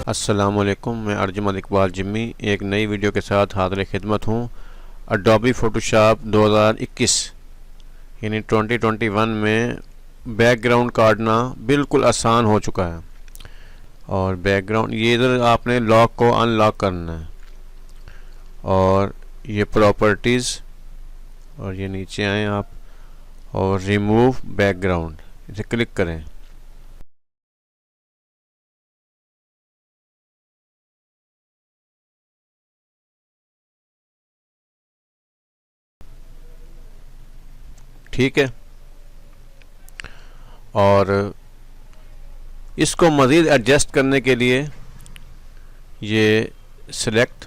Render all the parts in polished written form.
अस्सलामुअलैकुम, मैं अर्जुमन इकबाल जिम्मी एक नई वीडियो के साथ हाज़िर खिदमत हूँ। अडोबी फ़ोटोशॉप 2021 यानी 2021 में बैकग्राउंड काटना बिल्कुल आसान हो चुका है। और बैकग्राउंड ये इधर आपने लॉक को अनलॉक करना है और ये प्रॉपर्टीज़ और ये नीचे आएँ आप और रिमूव बैकग्राउंड इसे क्लिक करें। ठीक है, और इसको मज़ीद एडजस्ट करने के लिए ये select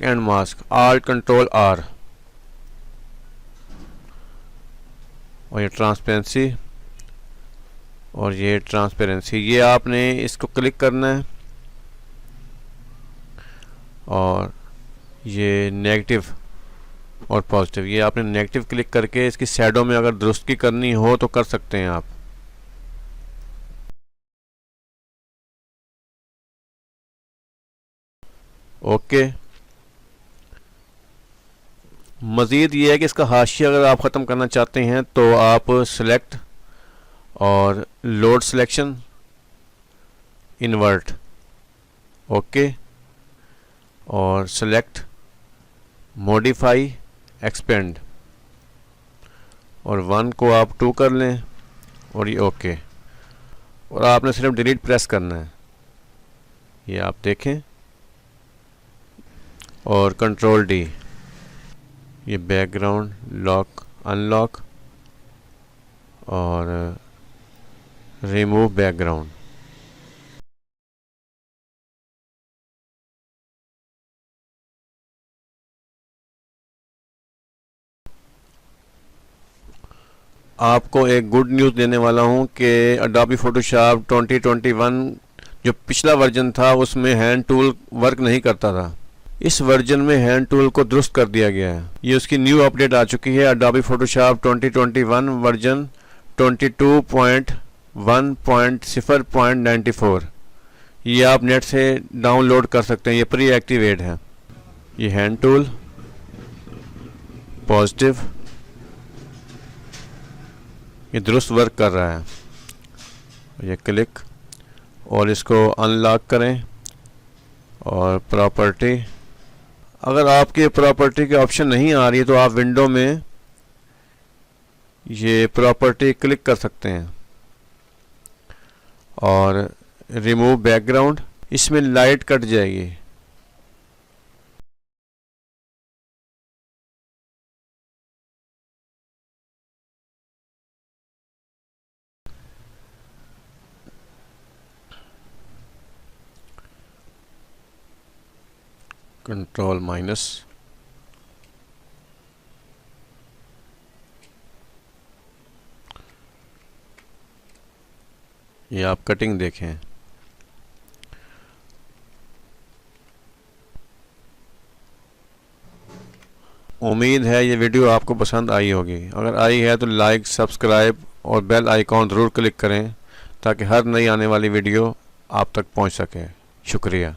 and mask Alt Control R और ये ट्रांसपेरेंसी और ये ट्रांसपेरेंसी, ये आपने इसको क्लिक करना है। और ये नेगेटिव और पॉजिटिव, ये आपने नेगेटिव क्लिक करके इसकी शैडो में अगर दुरुस्ती करनी हो तो कर सकते हैं आप। ओके, मज़ीद ये है कि इसका हाशिया अगर आप ख़त्म करना चाहते हैं तो आप सेलेक्ट और लोड सिलेक्शन इन्वर्ट, ओके, और सेलेक्ट मॉडिफाई एक्सपेंड और 1 को आप 2 कर लें और ये ओके, और आपने सिर्फ डिलीट प्रेस करना है, ये आप देखें, और कंट्रोल डी, ये बैकग्राउंड लॉक अनलॉक और रिमूव बैकग्राउंड। आपको एक गुड न्यूज़ देने वाला हूं कि अडोबी फ़ोटोशॉप 2021 जो पिछला वर्जन था उसमें हैंड टूल वर्क नहीं करता था। इस वर्जन में हैंड टूल को दुरुस्त कर दिया गया है। ये उसकी न्यू अपडेट आ चुकी है, अडोबी फ़ोटोशॉप 2021 वर्जन 22.1.0.94। ये आप नेट से डाउनलोड कर सकते हैं, ये प्री एक्टिवेट है। ये हैंड टूल पॉजिटिव, ये दुरुस्त वर्क कर रहा है। ये क्लिक और इसको अनलॉक करें और प्रॉपर्टी, अगर आपके प्रॉपर्टी के ऑप्शन नहीं आ रही है तो आप विंडो में ये प्रॉपर्टी क्लिक कर सकते हैं और रिमूव बैकग्राउंड, इसमें लाइट कट जाएगी। कंट्रोल माइनस, ये आप कटिंग देखें। उम्मीद है ये वीडियो आपको पसंद आई होगी। अगर आई है तो लाइक, सब्सक्राइब और बेल आइकॉन ज़रूर क्लिक करें ताकि हर नई आने वाली वीडियो आप तक पहुंच सके। शुक्रिया।